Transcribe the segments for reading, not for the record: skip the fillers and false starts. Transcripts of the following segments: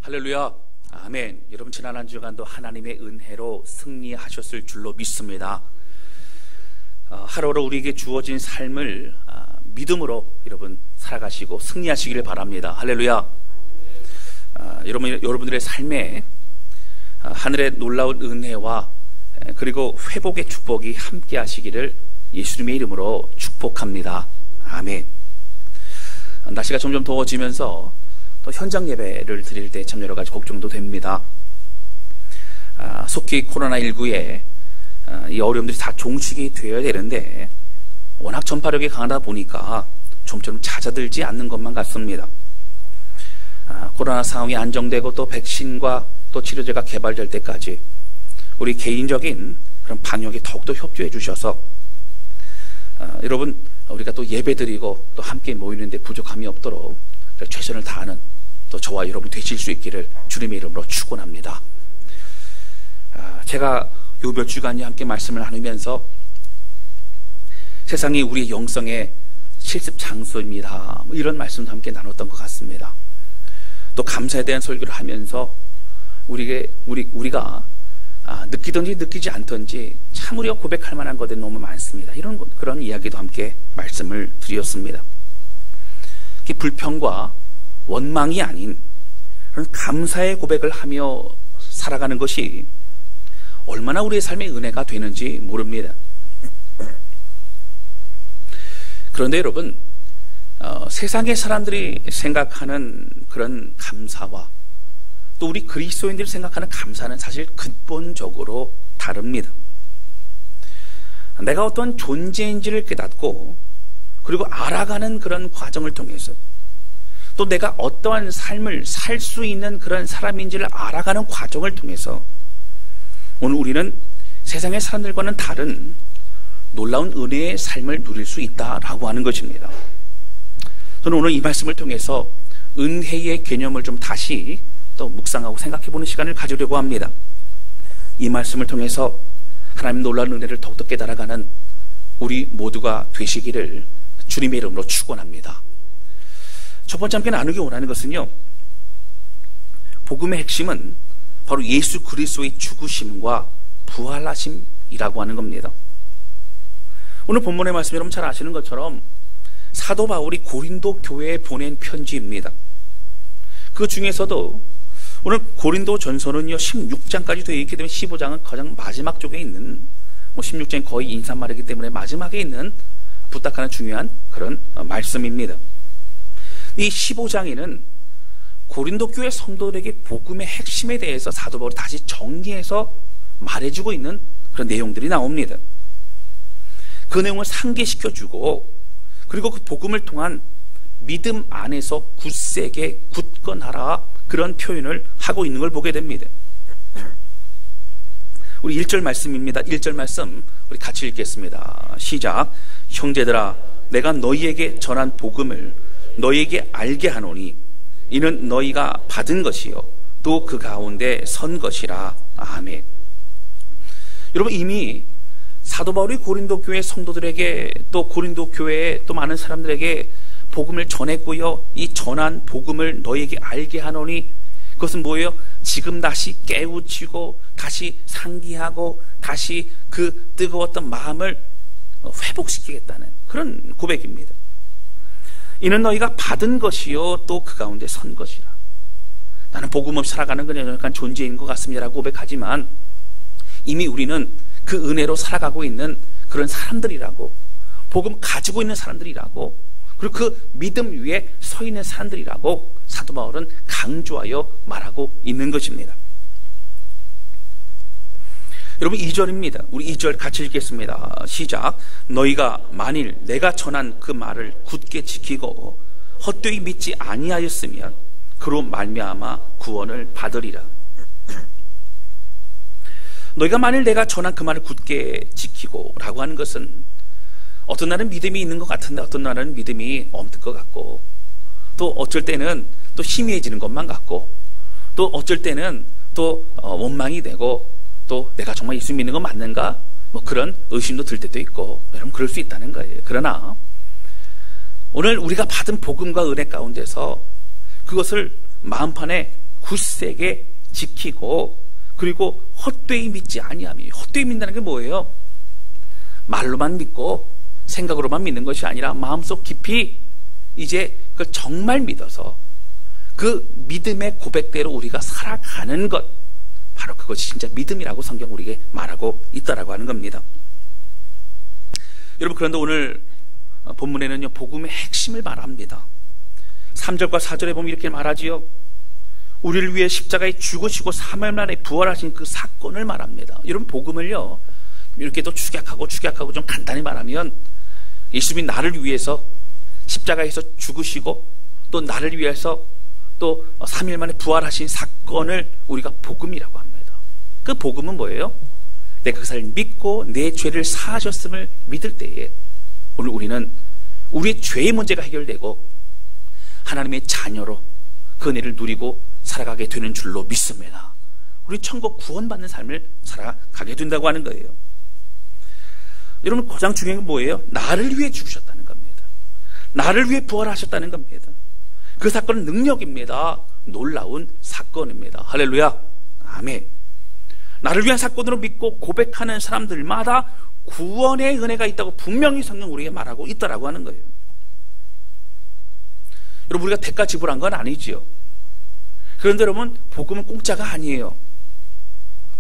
할렐루야. 아멘. 여러분 지난 한 주간도 하나님의 은혜로 승리하셨을 줄로 믿습니다. 하루하루 우리에게 주어진 삶을 믿음으로 여러분 살아가시고 승리하시기를 바랍니다. 할렐루야. 여러분들의 삶에 하늘의 놀라운 은혜와 그리고 회복의 축복이 함께 하시기를 예수님의 이름으로 축복합니다. 아멘. 날씨가 점점 더워지면서 또 현장 예배를 드릴 때 참 여러 가지 걱정도 됩니다. 속히 코로나19에 이 어려움들이 다 종식이 되어야 되는데 워낙 전파력이 강하다 보니까 좀처럼 잦아들지 않는 것만 같습니다. 코로나 상황이 안정되고 또 백신과 또 치료제가 개발될 때까지 우리 개인적인 그런 방역에 더욱더 협조해 주셔서 여러분 우리가 또 예배드리고 또 함께 모이는데 부족함이 없도록 최선을 다하는 또 저와 여러분 되실 수 있기를 주님의 이름으로 축원합니다. 제가 요 몇 주간이 함께 말씀을 나누면서 세상이 우리의 영성의 실습 장소입니다, 이런 말씀도 함께 나눴던 것 같습니다. 또 감사에 대한 설교를 하면서 우리가 느끼든지 느끼지 않든지 참 우리가 고백할 만한 것들이 너무 많습니다. 그런 이야기도 함께 말씀을 드렸습니다. 불평과 원망이 아닌 그런 감사의 고백을 하며 살아가는 것이 얼마나 우리의 삶의 은혜가 되는지 모릅니다. 그런데 여러분, 세상의 사람들이 생각하는 그런 감사와 또 우리 그리스도인들이 생각하는 감사는 사실 근본적으로 다릅니다. 내가 어떤 존재인지를 깨닫고 그리고 알아가는 그런 과정을 통해서 또 내가 어떠한 삶을 살 수 있는 그런 사람인지를 알아가는 과정을 통해서 오늘 우리는 세상의 사람들과는 다른 놀라운 은혜의 삶을 누릴 수 있다라고 하는 것입니다. 저는 오늘 이 말씀을 통해서 은혜의 개념을 좀 다시 또 묵상하고 생각해보는 시간을 가지려고 합니다. 이 말씀을 통해서 하나님 놀라운 은혜를 더욱더 깨달아가는 우리 모두가 되시기를 주님의 이름으로 축원합니다. 첫 번째 함께 나누기 원하는 것은요, 복음의 핵심은 바로 예수 그리스도의 죽으심과 부활하심이라고 하는 겁니다. 오늘 본문의 말씀 여러분 잘 아시는 것처럼 사도 바울이 고린도 교회에 보낸 편지입니다. 그 중에서도 오늘 고린도 전서는요 16장까지 되어 있기 때문에 15장은 가장 마지막 쪽에 있는 16장이 거의 인사말이기 때문에 마지막에 있는 부탁하는 중요한 그런 말씀입니다. 이 15장에는 고린도 교회 성도들에게 복음의 핵심에 대해서 사도 바울이 다시 정리해서 말해주고 있는 그런 내용들이 나옵니다. 그 내용을 상기시켜주고 그리고 그 복음을 통한 믿음 안에서 굳세게 굳건하라, 그런 표현을 하고 있는 걸 보게 됩니다. 우리 1절 말씀입니다. 1절 말씀 우리 같이 읽겠습니다. 시작. 형제들아, 내가 너희에게 전한 복음을 너희에게 알게 하노니 이는 너희가 받은 것이요 또 그 가운데 선 것이라. 아멘. 여러분, 이미 사도 바울이 고린도 교회 성도들에게 또 고린도 교회의 또 많은 사람들에게 복음을 전했고요, 이 전한 복음을 너희에게 알게 하노니 그것은 뭐예요? 지금 다시 깨우치고 다시 상기하고 다시 그 뜨거웠던 마음을 회복시키겠다는 그런 고백입니다. 이는 너희가 받은 것이요 또 그 가운데 선 것이라. 나는 복음 없이 살아가는 그냥 약간 존재인 것 같습니다라고 고백하지만 이미 우리는 그 은혜로 살아가고 있는 그런 사람들이라고, 복음 가지고 있는 사람들이라고, 그리고 그 믿음 위에 서 있는 사람들이라고 사도 바울은 강조하여 말하고 있는 것입니다. 여러분, 2절입니다. 우리 2절 같이 읽겠습니다. 시작. 너희가 만일 내가 전한 그 말을 굳게 지키고 헛되이 믿지 아니하였으면 그로 말미암아 구원을 받으리라. 너희가 만일 내가 전한 그 말을 굳게 지키고 라고 하는 것은 어떤 날은 믿음이 있는 것 같은데 어떤 날은 믿음이 없는 것 같고, 또 어쩔 때는 또 희미해지는 것만 같고, 또 어쩔 때는 또 원망이 되고, 또 내가 정말 예수 믿는 건 맞는가? 그런 의심도 들 때도 있고, 여러분 그럴 수 있다는 거예요. 그러나 오늘 우리가 받은 복음과 은혜 가운데서 그것을 마음판에 굳세게 지키고 그리고 헛되이 믿지 아니하며, 헛되이 믿는다는 게 뭐예요? 말로만 믿고 생각으로만 믿는 것이 아니라 마음속 깊이 이제 그걸 정말 믿어서 그 믿음의 고백대로 우리가 살아가는 것, 바로 그것이 진짜 믿음이라고 성경 우리에게 말하고 있다라고 하는 겁니다. 여러분, 그런데 오늘 본문에는요, 복음의 핵심을 말합니다. 3절과 4절에 보면 이렇게 말하지요. 우리를 위해 십자가에 죽으시고 3일 만에 부활하신 그 사건을 말합니다. 여러분, 복음을요, 이렇게 또 축약하고 좀 간단히 말하면, 예수님이 나를 위해서 십자가에서 죽으시고 또 나를 위해서 또 3일 만에 부활하신 사건을 우리가 복음이라고 합니다. 그 복음은 뭐예요? 내가 그 사람을 믿고 내 죄를 사하셨음을 믿을 때에 오늘 우리는 우리의 죄의 문제가 해결되고 하나님의 자녀로 그 은혜를 누리고 살아가게 되는 줄로 믿습니다. 우리 천국 구원받는 삶을 살아가게 된다고 하는 거예요. 여러분, 가장 중요한 건 뭐예요? 나를 위해 죽으셨다는 겁니다. 나를 위해 부활하셨다는 겁니다. 그 사건은 능력입니다. 놀라운 사건입니다. 할렐루야. 아멘. 나를 위한 사건으로 믿고 고백하는 사람들마다 구원의 은혜가 있다고 분명히 성경 우리에게 말하고 있다라고 하는 거예요. 여러분, 우리가 대가 지불한 건 아니지요. 그런데 여러분, 복음은 공짜가 아니에요.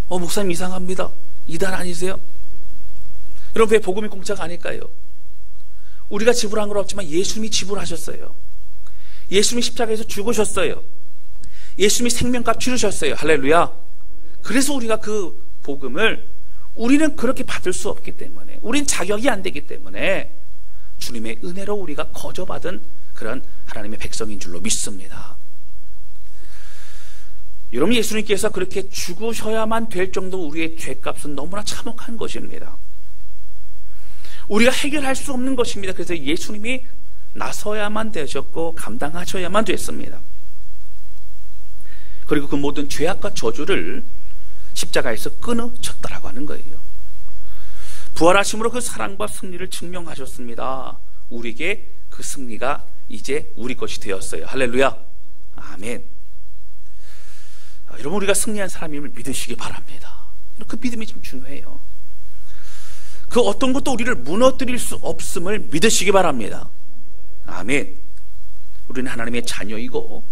목사님 이상합니다. 이단 아니세요? 여러분, 왜 복음이 공짜가 아닐까요? 우리가 지불한 건 없지만 예수님이 지불하셨어요. 예수님이 십자가에서 죽으셨어요. 예수님이 생명값 치르셨어요. 할렐루야. 그래서 우리가 그 복음을 우리는 그렇게 받을 수 없기 때문에, 우린 자격이 안 되기 때문에 주님의 은혜로 우리가 거저받은 그런 하나님의 백성인 줄로 믿습니다. 여러분, 예수님께서 그렇게 죽으셔야만 될 정도 우리의 죄값은 너무나 참혹한 것입니다. 우리가 해결할 수 없는 것입니다. 그래서 예수님이 나서야만 되셨고 감당하셔야만 됐습니다. 그리고 그 모든 죄악과 저주를 십자가에서 끊어쳤다라고 하는 거예요. 부활하심으로 그 사랑과 승리를 증명하셨습니다. 우리에게 그 승리가 이제 우리 것이 되었어요. 할렐루야. 아멘. 여러분, 우리가 승리한 사람임을 믿으시기 바랍니다. 그 믿음이 좀 중요해요. 그 어떤 것도 우리를 무너뜨릴 수 없음을 믿으시기 바랍니다. 아멘. 우리는 하나님의 자녀이고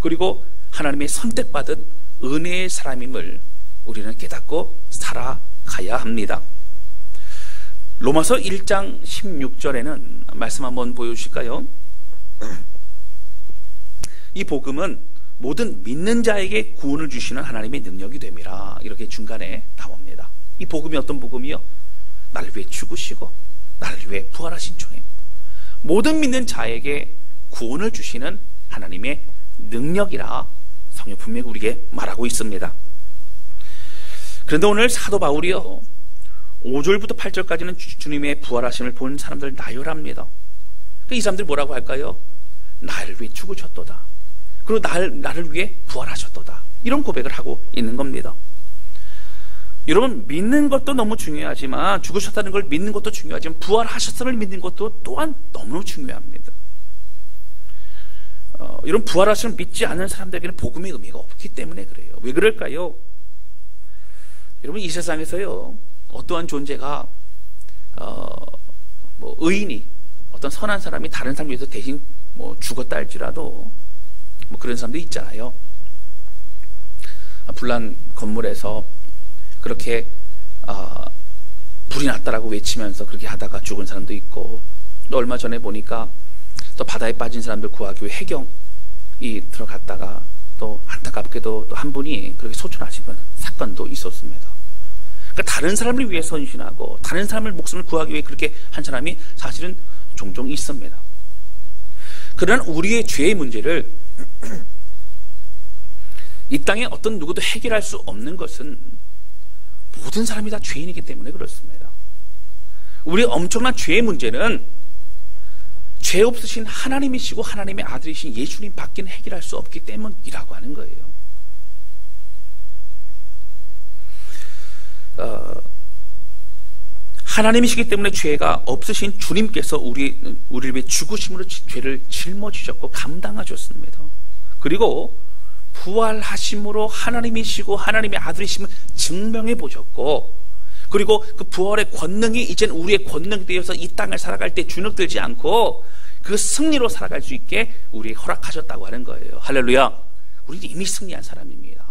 그리고 하나님의 선택받은 은혜의 사람임을 우리는 깨닫고 살아가야 합니다. 로마서 1장 16절에는 말씀 한번 보여주실까요? 이 복음은 모든 믿는 자에게 구원을 주시는 하나님의 능력이 됨이라, 이렇게 중간에 나옵니다. 이 복음이 어떤 복음이요? 나를 위해 죽으시고 나를 위해 부활하신 주님, 모든 믿는 자에게 구원을 주시는 하나님의 능력이라 성경 분명히 우리에게 말하고 있습니다. 그런데 오늘 사도 바울이요, 5절부터 8절까지는 주님의 부활하심을 본 사람들 나열합니다. 이 사람들이 뭐라고 할까요? 나를 위해 죽으셨도다, 그리고 나를 위해 부활하셨도다, 이런 고백을 하고 있는 겁니다. 여러분, 믿는 것도 너무 중요하지만, 죽으셨다는 걸 믿는 것도 중요하지만, 부활하셨음을 믿는 것도 또한 너무 중요합니다. 이런 부활하심을 믿지 않는 사람들에게는 복음의 의미가 없기 때문에 그래요. 왜 그럴까요? 여러분, 이 세상에서요, 어떠한 존재가 의인이, 어떤 선한 사람이 다른 사람 위해서 대신 죽었다 할지라도 그런 사람도 있잖아요. 불난 건물에서 그렇게 불이 났다라고 외치면서 그렇게 하다가 죽은 사람도 있고, 또 얼마 전에 보니까 또 바다에 빠진 사람들 구하기 위해 해경이 들어갔다가 또 안타깝게도 또 한 분이 그렇게 소천하시는 사건도 있었습니다. 그러니까 다른 사람을 위해 헌신하고 다른 사람의 목숨을 구하기 위해 그렇게 한 사람이 사실은 종종 있습니다. 그러나 우리의 죄의 문제를 이 땅에 어떤 누구도 해결할 수 없는 것은 모든 사람이 다 죄인이기 때문에 그렇습니다. 우리의 엄청난 죄의 문제는 죄 없으신 하나님이시고 하나님의 아들이신 예수님 밖에는 해결할 수 없기 때문이라고 하는 거예요. 하나님이시기 때문에 죄가 없으신 주님께서 우리를 위해 죽으심으로 죄를 짊어지셨고 감당하셨습니다. 그리고 부활하심으로 하나님이시고 하나님의 아들이심을 증명해 보셨고, 그리고 그 부활의 권능이 이젠 우리의 권능이 되어서 이 땅을 살아갈 때 주눅들지 않고 그 승리로 살아갈 수 있게 우리에게 허락하셨다고 하는 거예요. 할렐루야. 우리는 이미 승리한 사람입니다.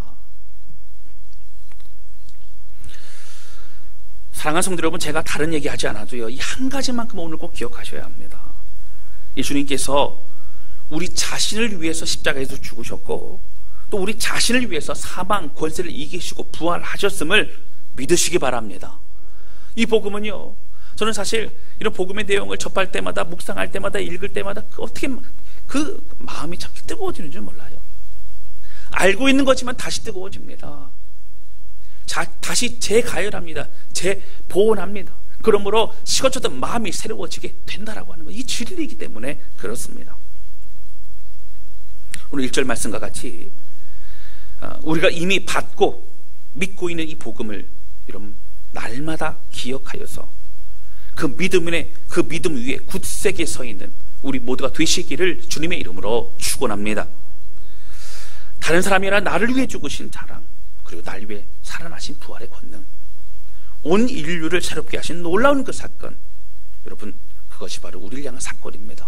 사랑하는 성도 여러분, 제가 다른 얘기 하지 않아도요, 이 한 가지만큼 오늘 꼭 기억하셔야 합니다. 이 주님께서 우리 자신을 위해서 십자가에서 죽으셨고, 또 우리 자신을 위해서 사망 권세를 이기시고 부활하셨음을 믿으시기 바랍니다. 이 복음은요, 저는 사실 이런 복음의 내용을 접할 때마다, 묵상할 때마다, 읽을 때마다 어떻게 그 마음이 참 뜨거워지는 줄 몰라요. 알고 있는 거지만 다시 뜨거워집니다. 다시 재가열합니다. 재보온합니다. 그러므로 식어졌던 마음이 새로워지게 된다라고 하는 거, 이 진리이기 때문에 그렇습니다. 오늘 1절 말씀과 같이 우리가 이미 받고 믿고 있는 이 복음을 여러분 날마다 기억하여서 그 믿음 위에 굳세게 서 있는 우리 모두가 되시기를 주님의 이름으로 축원합니다. 다른 사람이 아니라 나를 위해 죽으신 자랑, 그리고 나를 위해 살아나신 부활의 권능, 온 인류를 새롭게 하신 놀라운 그 사건, 여러분 그것이 바로 우리를 향한 사건입니다.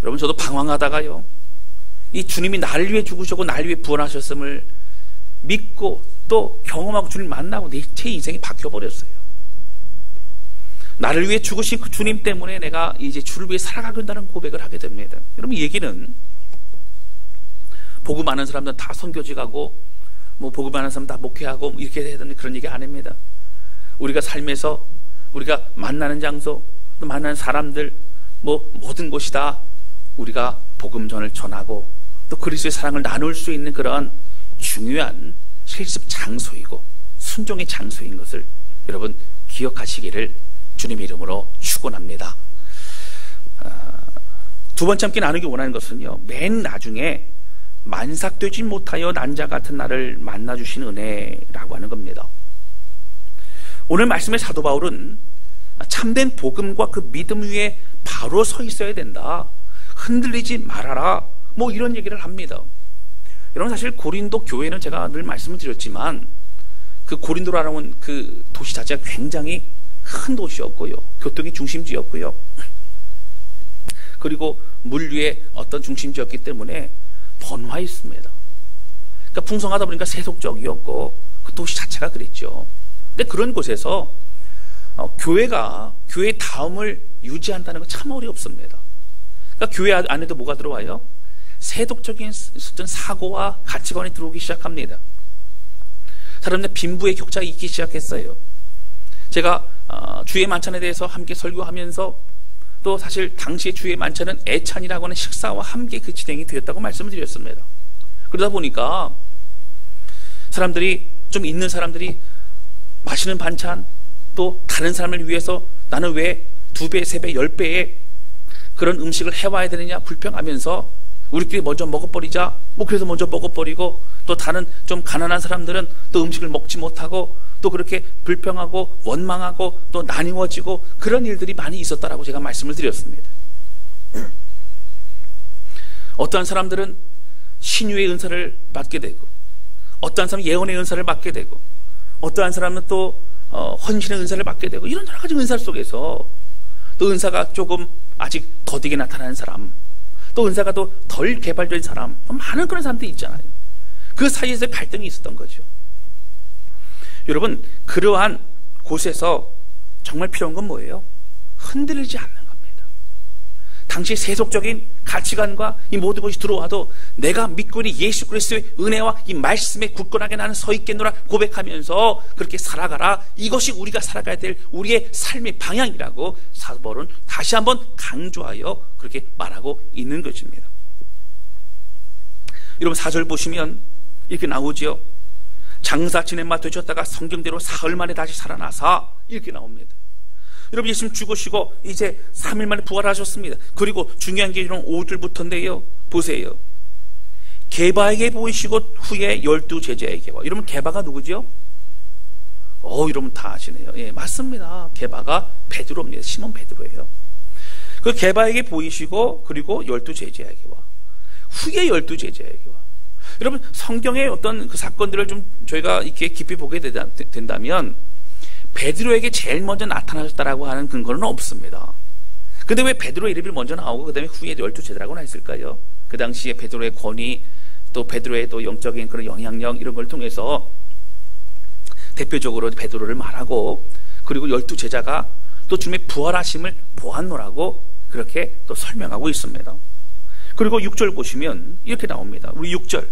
여러분, 저도 방황하다가요, 이 주님이 나를 위해 죽으셨고 나를 위해 부활하셨음을 믿고 또 경험하고 주님 만나고 제 인생이 바뀌어버렸어요. 나를 위해 죽으신 그 주님 때문에 내가 이제 주를 위해 살아가고 있다는 고백을 하게 됩니다. 여러분, 이 얘기는 복음 아는 사람들은 다 선교지 가고 뭐 복음 아는 사람 다 목회하고 이렇게 해야 되는 그런 얘기 아닙니다. 우리가 삶에서 우리가 만나는 장소, 또 만나는 사람들, 뭐 모든 곳이 다 우리가 복음전을 전하고 또 그리스도의 사랑을 나눌 수 있는 그런 중요한 실습 장소이고 순종의 장소인 것을 여러분 기억하시기를 주님의 이름으로 축원합니다. 두 번째 함께 나누기 원하는 것은요, 맨 나중에 만삭되지 못하여 난자 같은 나를 만나주신 은혜라고 하는 겁니다. 오늘 말씀의 사도 바울은 참된 복음과 그 믿음 위에 바로 서 있어야 된다, 흔들리지 말아라, 뭐 이런 얘기를 합니다. 여러분, 사실 고린도 교회는 제가 늘 말씀을 드렸지만 그 고린도라는 그 도시 자체가 굉장히 큰 도시였고요, 교통의 중심지였고요, 그리고 물류의 어떤 중심지였기 때문에 번화했습니다. 그러니까 풍성하다 보니까 세속적이었고 그 도시 자체가 그랬죠. 근데 그런 곳에서 교회의 다음을 유지한다는 건 참 어렵습니다. 그러니까 교회 안에도 뭐가 들어와요? 세속적인 어떤 사고와 가치관이 들어오기 시작합니다. 사람들 빈부의 격차가 있기 시작했어요. 제가 주의 만찬에 대해서 함께 설교하면서 또 사실 당시의 주의 만찬은 애찬이라고 하는 식사와 함께 그 진행이 되었다고 말씀을 드렸습니다. 그러다 보니까 사람들이, 좀 있는 사람들이 맛있는 반찬, 또 다른 사람을 위해서 나는 왜 2배, 3배, 10배의 그런 음식을 해와야 되느냐 불평하면서 우리끼리 먼저 먹어버리자, 뭐 그래서 먼저 먹어버리고, 또 다른 좀 가난한 사람들은 또 음식을 먹지 못하고 또 그렇게 불평하고 원망하고 또 나뉘어지고 그런 일들이 많이 있었다라고 제가 말씀을 드렸습니다. 어떠한 사람들은 신유의 은사를 받게 되고, 어떠한 사람은 예언의 은사를 받게 되고, 어떠한 사람은 또 헌신의 은사를 받게 되고, 이런 여러 가지 은사 속에서 또 은사가 조금 아직 더디게 나타나는 사람, 또 은사가 또 덜 개발된 사람, 많은 그런 사람들이 있잖아요. 그 사이에서 갈등이 있었던 거죠. 여러분, 그러한 곳에서 정말 필요한 건 뭐예요? 흔들리지 않는 겁니다. 당시 세속적인 가치관과 이 모든 것이 들어와도 내가 믿고 있는 예수 그리스도의 은혜와 이 말씀에 굳건하게 나는 서 있겠노라 고백하면서 그렇게 살아가라. 이것이 우리가 살아가야 될 우리의 삶의 방향이라고 사도 바울은 다시 한번 강조하여 그렇게 말하고 있는 것입니다. 여러분, 4절 보시면 이렇게 나오죠. 장사 지낸마 되셨다가 성경대로 사흘 만에 다시 살아나사, 이렇게 나옵니다. 여러분, 예수님 죽으시고 이제 3일 만에 부활하셨습니다. 그리고 중요한 게 이런 5절부터인데요, 보세요. 게바에게 보이시고 후에 12 제자에게와. 여러분, 게바가 누구죠? 여러분 다 아시네요. 예, 맞습니다. 게바가 베드로입니다. 시몬 베드로예요. 그 게바에게 보이시고 그리고 12 제자에게와 후에 12 제자에게와. 여러분, 성경의 어떤 그 사건들을 좀 저희가 이렇게 깊이 보게 된다면 베드로에게 제일 먼저 나타나셨다라고 하는 근거는 없습니다. 근데 왜 베드로의 이름이 먼저 나오고 그 다음에 후에 12제자라고 했을까요? 그 당시에 베드로의 권위, 또 베드로의 또 영적인 그런 영향력, 이런 걸 통해서 대표적으로 베드로를 말하고, 그리고 12제자가 또 주님의 부활하심을 보았노라고 그렇게 또 설명하고 있습니다. 그리고 6절 보시면 이렇게 나옵니다. 우리 6절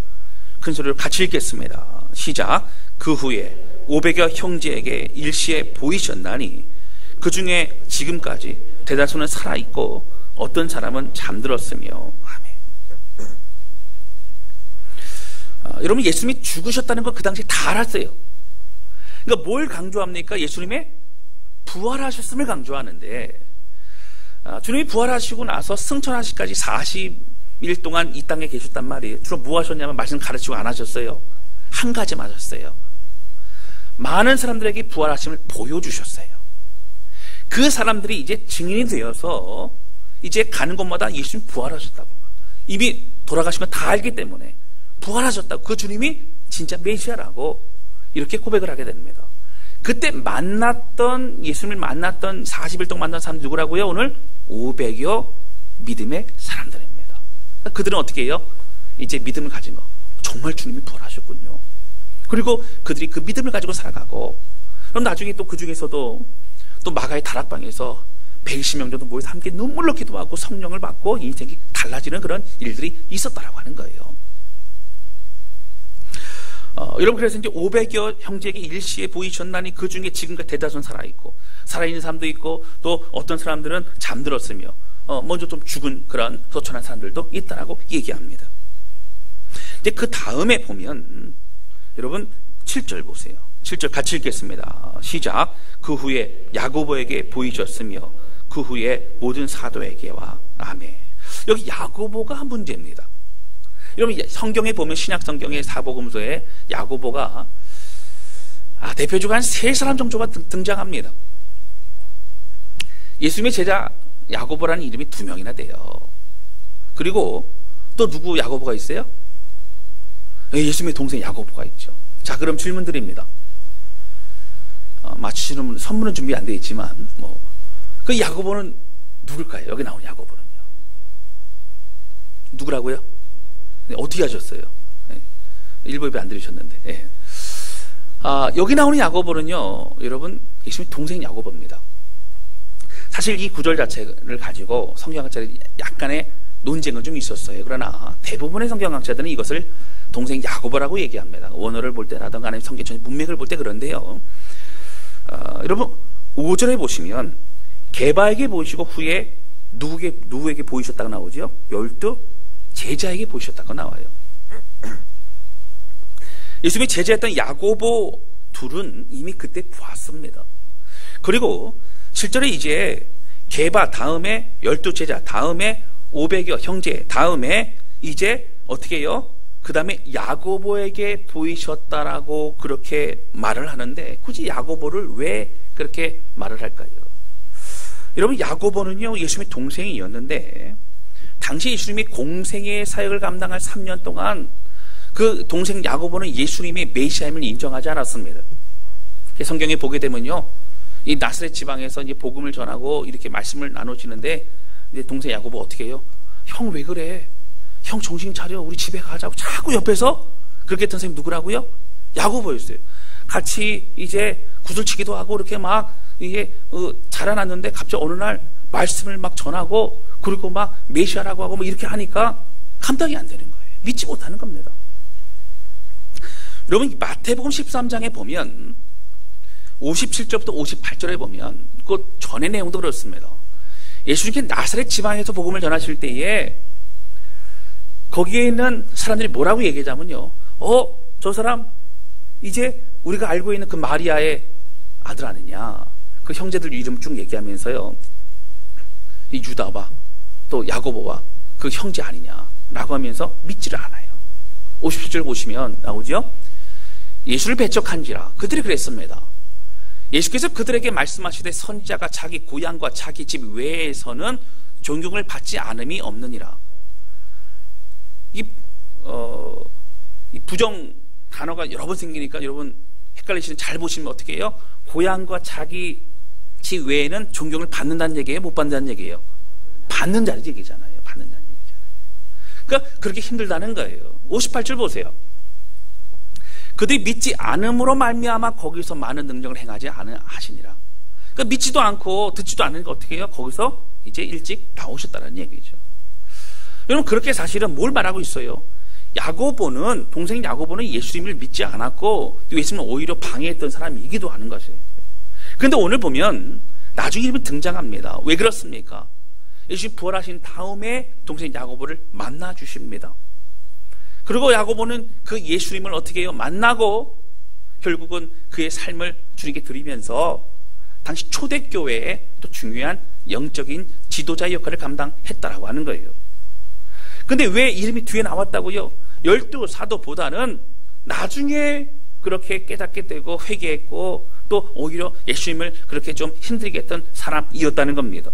큰 소리로 같이 읽겠습니다. 시작. 그 후에 500여 형제에게 일시에 보이셨나니 그 중에 지금까지 대다수는 살아있고 어떤 사람은 잠들었으며. 아멘. 여러분, 예수님이 죽으셨다는 거 그 당시에 다 알았어요. 그러니까 뭘 강조합니까? 예수님의 부활하셨음을 강조하는데, 주님이 부활하시고 나서 승천하시기까지 40일 동안 이 땅에 계셨단 말이에요. 주로 뭐 하셨냐면 말씀 가르치고 안 하셨어요. 한 가지만 하셨어요. 많은 사람들에게 부활하심을 보여주셨어요. 그 사람들이 이제 증인이 되어서 이제 가는 곳마다 예수님 부활하셨다고, 이미 돌아가신 건 다 알기 때문에 부활하셨다고, 그 주님이 진짜 메시아라고 이렇게 고백을 하게 됩니다. 그때 예수님을 만났던 40일 동안 만난 사람 누구라고요? 오늘 500여 믿음의 사람들입니다. 그들은 어떻게 해요? 이제 믿음을 가진 거, 정말 주님이 부활하셨군요. 그리고 그들이 그 믿음을 가지고 살아가고, 그럼 나중에 또 그 중에서도 또 마가의 다락방에서 120명 정도 모여서 함께 눈물로 기도하고 성령을 받고 인생이 달라지는 그런 일들이 있었다라고 하는 거예요. 여러분, 그래서 이제 500여 형제에게 일시에 보이셨나니 그 중에 지금까지 대다수는 살아있고, 살아있는 사람도 있고, 또 어떤 사람들은 잠들었으며, 먼저 좀 죽은 그런 소천한 사람들도 있다라고 얘기합니다. 이제 그 다음에 보면, 여러분 7절 보세요. 7절 같이 읽겠습니다. 시작. 그 후에 야고보에게 보이셨으며 그 후에 모든 사도에게와. 아멘. 여기 야고보가 문제입니다. 여러분, 성경에 보면, 신약 성경의 사복음서에 야고보가 대표적으로 한 3사람 정도가 등장합니다. 예수님의 제자 야고보라는 이름이 2명이나 돼요. 그리고 또 누구 야고보가 있어요? 예수님의 동생 야고보가 있죠. 자, 그럼 질문 드립니다. 맞추시는 분, 선물은 준비 안 되어 있지만, 그 야고보는 누굴까요? 여기 나오는 야고보는요. 누구라고요? 네, 어떻게 하셨어요? 네, 일부에 안 들으셨는데. 네. 여기 나오는 야고보는요, 여러분, 예수님의 동생 야고보입니다. 사실 이 구절 자체를 가지고 성경학자들이 약간의 논쟁은 좀 있었어요. 그러나 대부분의 성경학자들은 이것을 동생 야고보라고 얘기합니다. 원어를 볼 때라든가 아니면 성경 전체 문맥을 볼 때 그런데요. 여러분 5절에 보시면 게바에게 보이시고 후에 누구에게 보이셨다고 나오죠? 12 제자에게 보이셨다고 나와요. 예수님이 제자였던 야고보 둘은 이미 그때 보았습니다. 그리고 7절에 이제 게바 다음에 12제자 다음에 500여 형제 다음에 이제 어떻게 해요? 그 다음에 야고보에게 보이셨다라고 그렇게 말을 하는데 굳이 야고보를 왜 그렇게 말을 할까요? 여러분, 야고보는요 예수님의 동생이었는데 당시 예수님이 공생의 사역을 감당할 3년 동안 그 동생 야고보는 예수님의 메시아임을 인정하지 않았습니다. 성경에 보게 되면요, 이 나사렛 지방에서 이제 복음을 전하고 이렇게 말씀을 나누시는데 이제 동생 야고보 어떻게 해요? 형 왜 그래? 형 정신 차려, 우리 집에 가자고 자꾸 옆에서 그렇게 했던 선생님 누구라고요? 야고보였어요. 같이 이제 구슬치기도 하고 이렇게 막 이게 자라났는데 갑자기 어느 날 말씀을 막 전하고 그리고 막 메시아라고 하고 뭐 이렇게 하니까 감당이 안 되는 거예요. 믿지 못하는 겁니다. 여러분, 마태복음 13장에 보면 57절부터 58절에 보면 그 전의 내용도 그렇습니다. 예수님께서 나사렛 지방에서 복음을 전하실 때에 거기에 있는 사람들이 뭐라고 얘기하자면요, 저 사람 이제 우리가 알고 있는 그 마리아의 아들 아니냐, 그 형제들 이름 쭉 얘기하면서요, 이 유다와 또 야고보와 그 형제 아니냐라고 하면서 믿지를 않아요. 57절 보시면 나오죠. 예수를 배척한지라 그들이 그랬습니다. 예수께서 그들에게 말씀하시되 선지자가 자기 고향과 자기 집 외에서는 존경을 받지 않음이 없느니라. 부정 단어가 여러 번 생기니까 여러분 헷갈리시는 잘 보시면 어떻게 해요? 고향과 자기 집 외에는 존경을 받는다는 얘기예요? 못 받는다는 얘기예요? 받는다는 얘기잖아요. 받는다는 얘기잖아요. 그러니까 그렇게 힘들다는 거예요. 58절 보세요. 그들이 믿지 않음으로 말미암아 거기서 많은 능력을 행하지 하시니라. 그러니까 믿지도 않고 듣지도 않으니까 어떻게 해요? 거기서 이제 일찍 나오셨다는 얘기죠. 여러분 그렇게 사실은 뭘 말하고 있어요? 야고보는, 동생 야고보는 예수님을 믿지 않았고 예수님을 오히려 방해했던 사람이기도 하는 것이에요. 그런데 오늘 보면 나중에 이름이 등장합니다. 왜 그렇습니까? 예수님 부활하신 다음에 동생 야고보를 만나 주십니다. 그리고 야고보는 그 예수님을 어떻게 해요? 만나고 결국은 그의 삶을 주님께 드리면서 당시 초대교회의 또 중요한 영적인 지도자 역할을 감당했다라고 하는 거예요. 근데 왜 이름이 뒤에 나왔다고요? 12 사도보다는 나중에 그렇게 깨닫게 되고 회개했고 또 오히려 예수님을 그렇게 좀 힘들게 했던 사람이었다는 겁니다.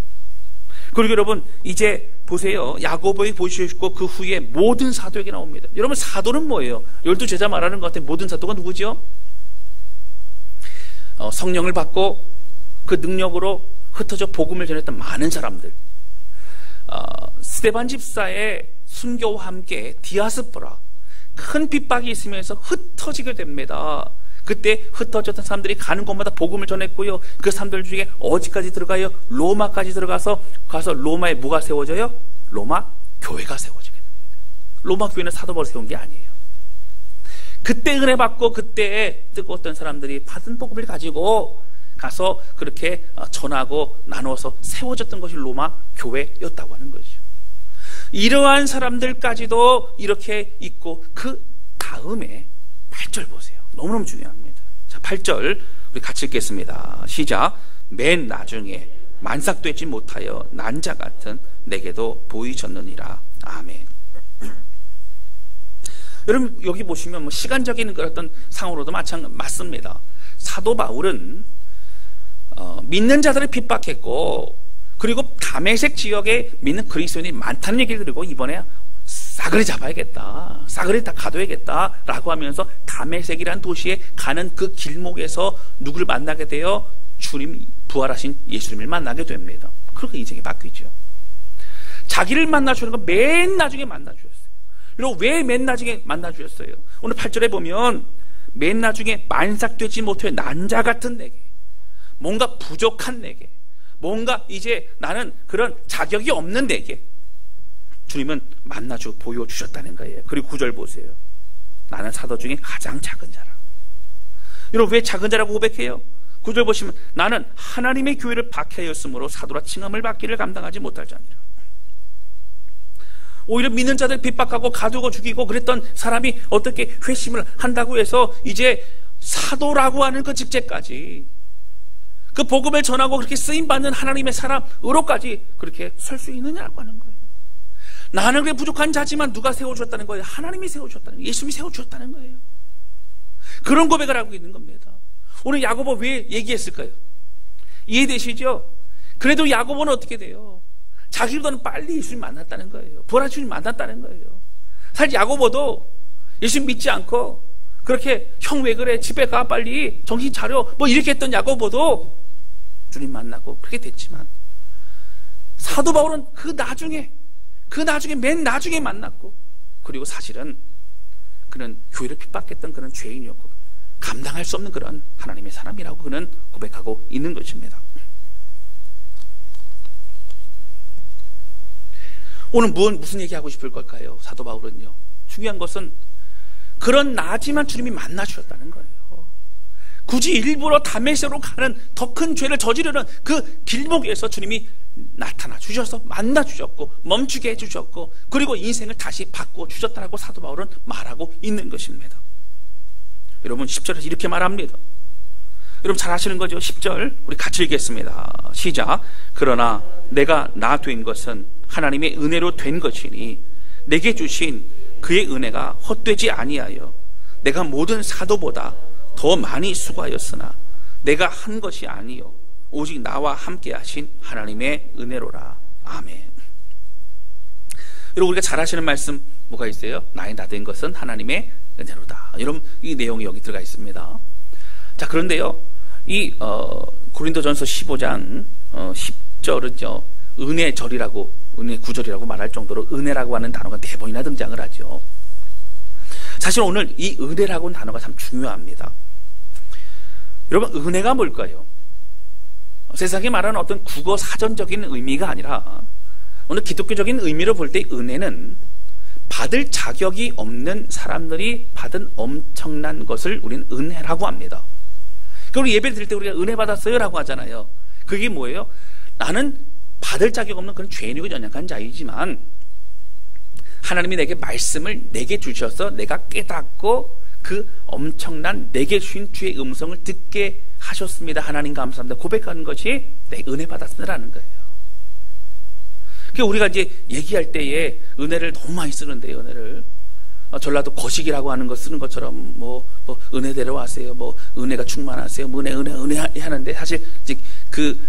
그리고 여러분 이제 보세요. 야고보에 보시고 그 후에 모든 사도에게 나옵니다. 여러분 사도는 뭐예요? 12제자 말하는 것 같은 모든 사도가 누구죠? 성령을 받고 그 능력으로 흩어져 복음을 전했던 많은 사람들. 스데반 집사의 순교와 함께 디아스포라 큰 핍박이 있으면서 흩어지게 됩니다. 그때 흩어졌던 사람들이 가는 곳마다 복음을 전했고요. 그 사람들 중에 어디까지 들어가요? 로마까지 들어가서 로마에 뭐가 세워져요? 로마 교회가 세워지게 됩니다. 로마 교회는 사도 바울이 세운 게 아니에요. 그때 은혜 받고 그때 뜨거웠던 사람들이 받은 복음을 가지고 가서 그렇게 전하고 나눠서 세워졌던 것이 로마 교회였다고 하는 거죠. 이러한 사람들까지도 이렇게 있고 그 다음에 8절 보세요. 너무너무 중요합니다. 자, 8절 우리 같이 읽겠습니다. 시작. 맨 나중에 만삭되지 못하여 난자 같은 내게도 보이셨느니라. 아멘. 여러분 여기 보시면 시간적인 어떤 상으로도 맞습니다. 사도 바울은 믿는 자들을 핍박했고 그리고 다메섹 지역에 믿는 그리스도인이 많다는 얘기를 들고 이번에 싸그리 잡아야겠다, 싸그리 다 가둬야겠다라고 하면서 다메섹이라는 도시에 가는 그 길목에서 누구를 만나게 돼요? 주님 부활하신 예수님을 만나게 됩니다. 그렇게 인생이 바뀌죠. 자기를 만나주는 건 맨 나중에 만나주셨어요. 그리고 왜 맨 나중에 만나주셨어요? 오늘 8절에 보면 맨 나중에 만삭되지 못해 난자 같은 내게, 뭔가 부족한 내게, 뭔가 이제 나는 그런 자격이 없는 내게 주님은 만나주 보여주셨다는 거예요. 그리고 9절 보세요. 나는 사도 중에 가장 작은 자라. 여러분 왜 작은 자라고 고백해요? 9절 보시면 나는 하나님의 교회를 박해하였으므로 사도라 칭함을 받기를 감당하지 못할 자니라. 오히려 믿는 자들 핍박하고 가두고 죽이고 그랬던 사람이 어떻게 회심을 한다고 해서 이제 사도라고 하는 그 직책까지, 그 복음을 전하고 그렇게 쓰임받는 하나님의 사람으로까지 그렇게 설 수 있느냐고 하는 거예요. 나는 그래 부족한 자지만 누가 세워주셨다는 거예요? 하나님이 세워주셨다는 거예요. 예수님이 세워주셨다는 거예요. 그런 고백을 하고 있는 겁니다. 오늘 야고보 왜 얘기했을까요? 이해되시죠? 그래도 야고보는 어떻게 돼요? 자기보다는 빨리 예수님 만났다는 거예요. 부활하신 주님 만났다는 거예요. 사실 야고보도 예수님 믿지 않고 그렇게 형 왜 그래? 집에 가 빨리 정신 차려 뭐 이렇게 했던 야고보도 주님 만나고 그렇게 됐지만 사도 바울은 그 나중에 맨 나중에 만났고, 그리고 사실은 그는 교회를 핍박했던 그런 죄인이었고 감당할 수 없는 그런 하나님의 사람이라고 그는 고백하고 있는 것입니다. 오늘 무슨 얘기하고 싶을 걸까요? 사도 바울은요, 중요한 것은 그런 나지만 주님이 만나 주셨다는 거예요. 굳이 일부러 다메섹으로 가는 더 큰 죄를 저지르는 그 길목에서 주님이 나타나 주셔서 만나 주셨고 멈추게 해 주셨고 그리고 인생을 다시 바꿔 주셨다라고 사도 바울은 말하고 있는 것입니다. 여러분 10절에서 이렇게 말합니다. 여러분 잘 아시는 거죠? 10절 우리 같이 읽겠습니다. 시작. 그러나 내가 나 된 것은 하나님의 은혜로 된 것이니 내게 주신 그의 은혜가 헛되지 아니하여 내가 모든 사도보다 더 많이 수고하였으나 내가 한 것이 아니요 오직 나와 함께 하신 하나님의 은혜로라. 아멘. 여러분 우리가 잘 아시는 말씀 뭐가 있어요? 나의 다 된 것은 하나님의 은혜로다. 이런 이 내용이 여기 들어가 있습니다. 자, 그런데요, 이 고린도전서 15장 10절은요 은혜절이라고, 은혜 구절이라고 말할 정도로 은혜라고 하는 단어가 4번이나 등장을 하죠. 사실 오늘 이 은혜라고 하는 단어가 참 중요합니다. 여러분, 은혜가 뭘까요? 세상에 말하는 어떤 국어 사전적인 의미가 아니라 오늘 기독교적인 의미로 볼 때 은혜는 받을 자격이 없는 사람들이 받은 엄청난 것을 우리는 은혜라고 합니다. 그리고 예배 드릴 때 우리가 은혜 받았어요 라고 하잖아요. 그게 뭐예요? 나는 받을 자격 없는 그런 죄인이고 연약한 자이지만 하나님이 내게 말씀을 내게 주셔서 내가 깨닫고 그 엄청난 내게 주신 주의 음성을 듣게 하셨습니다. 하나님 감사합니다. 고백하는 것이 내 은혜 받았습니다라는 거예요. 그러니까 우리가 이제 얘기할 때에 은혜를 너무 많이 쓰는데요. 은혜를 전라도 거식이라고 하는 거 쓰는 것처럼 뭐 은혜대로 하세요. 뭐 은혜가 충만하세요. 뭐 은혜 하는데 사실 이제 그